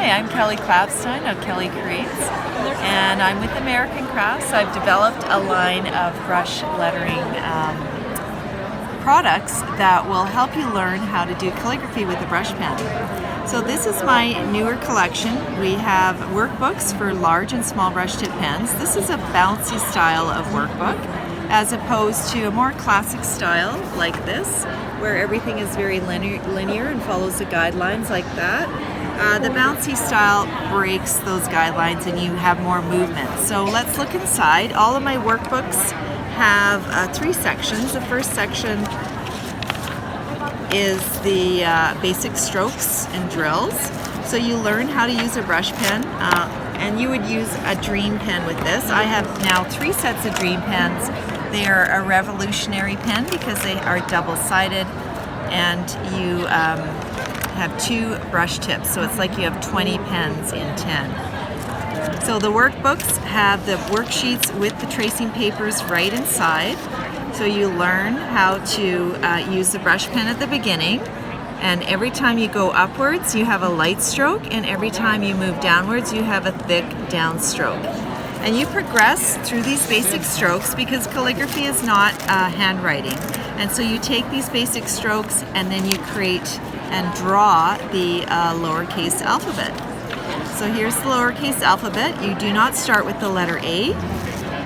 Hi, I'm Kelly Clapstein of Kelly Creates, and I'm with American Crafts. I've developed a line of brush lettering products that will help you learn how to do calligraphy with a brush pen. So this is my newer collection. We have workbooks for large and small brush tip pens. This is a bouncy style of workbook, as opposed to a more classic style like this, where everything is very linear and follows the guidelines like that. The bouncy style breaks those guidelines and you have more movement. So let's look inside. All of my workbooks have 3 sections. The first section is the basic strokes and drills. So you learn how to use a brush pen, and you would use a dream pen with this. I have now 3 sets of dream pens. They are a revolutionary pen because they are double-sided, and you have 2 brush tips, so it's like you have 20 pens in 10. So the workbooks have the worksheets with the tracing papers right inside, so you learn how to use the brush pen at the beginning, and every time you go upwards you have a light stroke, and every time you move downwards you have a thick downstroke. And you progress through these basic strokes because calligraphy is not handwriting. And so you take these basic strokes and then you create and draw the lowercase alphabet. So here's the lowercase alphabet. You do not start with the letter A.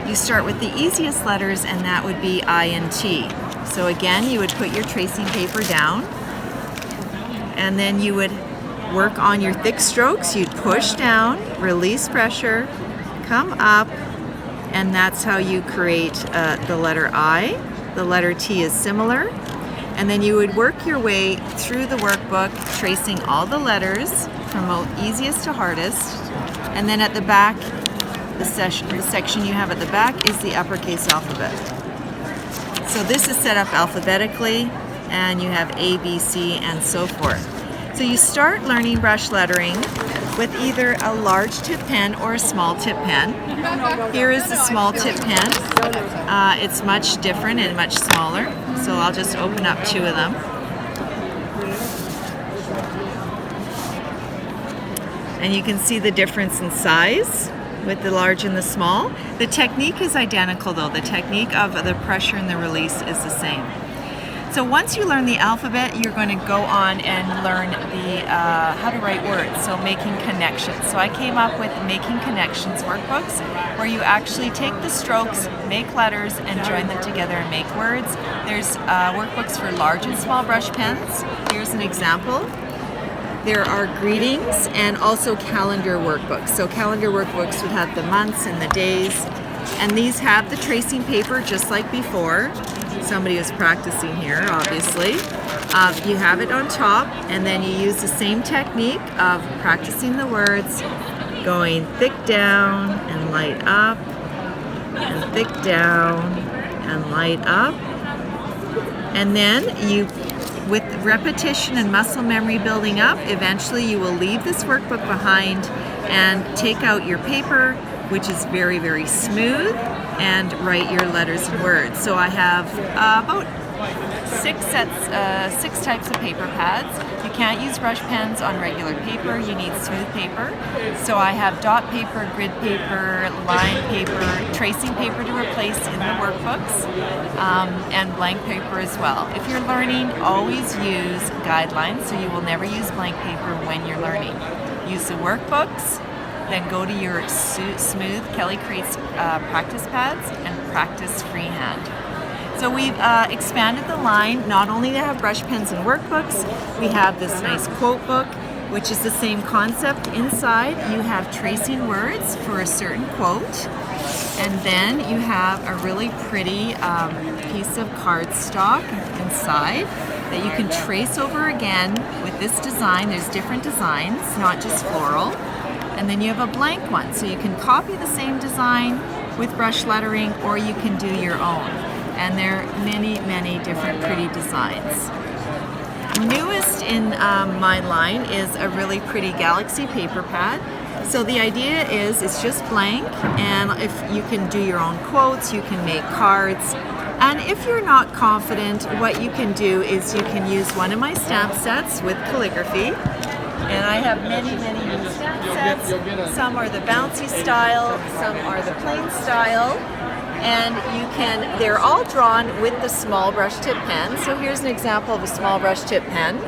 You start with the easiest letters, and that would be I and T. So again, you would put your tracing paper down, and then you would work on your thick strokes. You'd push down, release pressure, come up, and that's how you create the letter I. The letter T is similar, and then you would work your way through the workbook, tracing all the letters from easiest to hardest, and then at the back, the section you have at the back is the uppercase alphabet. So this is set up alphabetically, and you have A, B, C, and so forth. So you start learning brush lettering with either a large tip pen or a small tip pen. Here is the small tip pen. It's much different and much smaller, so I'll just open up 2 of them. And you can see the difference in size with the large and the small. The technique is identical though. The technique of the pressure and the release is the same. So once you learn the alphabet, you're going to go on and learn the how to write words, so making connections. So I came up with Making Connections workbooks, where you actually take the strokes, make letters, and join them together and make words. There's workbooks for large and small brush pens. Here's an example. There are greetings and also calendar workbooks. So calendar workbooks would have the months and the days, and these have the tracing paper just like before. Somebody is practicing here, obviously. You have it on top, and then you use the same technique of practicing the words, going thick down and light up, and thick down and light up. And then you, with repetition and muscle memory building up, eventually you will leave this workbook behind and take out your paper, which is very, very smooth, and write your letters and words. So I have about 6 types of paper pads. You can't use brush pens on regular paper, you need smooth paper. So I have dot paper, grid paper, line paper, tracing paper to replace in the workbooks, and blank paper as well. If you're learning, always use guidelines, so you will never use blank paper when you're learning. Use the workbooks, then go to your smooth Kelly Creates practice pads and practice freehand. So we've expanded the line, not only to have brush pens and workbooks, we have this nice quote book, which is the same concept. Inside you have tracing words for a certain quote, and then you have a really pretty piece of cardstock inside that you can trace over again with this design. There's different designs, not just floral. And then you have a blank one, so you can copy the same design with brush lettering, or you can do your own. And there are many, many different pretty designs. Newest in my line is a really pretty galaxy paper pad. So the idea is it's just blank, and if you can do your own quotes, you can make cards. And if you're not confident, what you can do is you can use one of my stamp sets with calligraphy, And I have many used stamp sets. Some are the bouncy style, some are the plain style. And they're all drawn with the small brush tip pen. So here's an example of a small brush tip pen.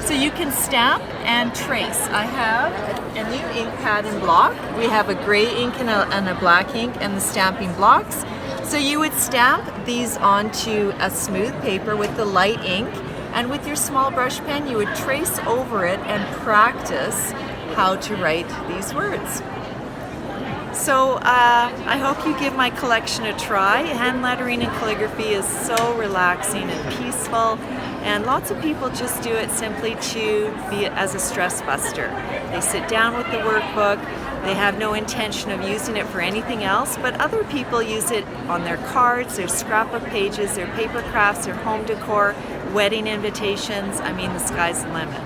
So you can stamp and trace. I have a new ink pad and block. We have a gray ink and a black ink and the stamping blocks. So you would stamp these onto a smooth paper with the light ink, and with your small brush pen you would trace over it and practice how to write these words. So I hope you give my collection a try. Hand lettering and calligraphy is so relaxing and peaceful, and lots of people just do it simply to be as a stress buster. They sit down with the workbook, they have no intention of using it for anything else, but other people use it on their cards, their scrapbook pages, their paper crafts, their home decor, wedding invitations. I mean, the sky's the limit.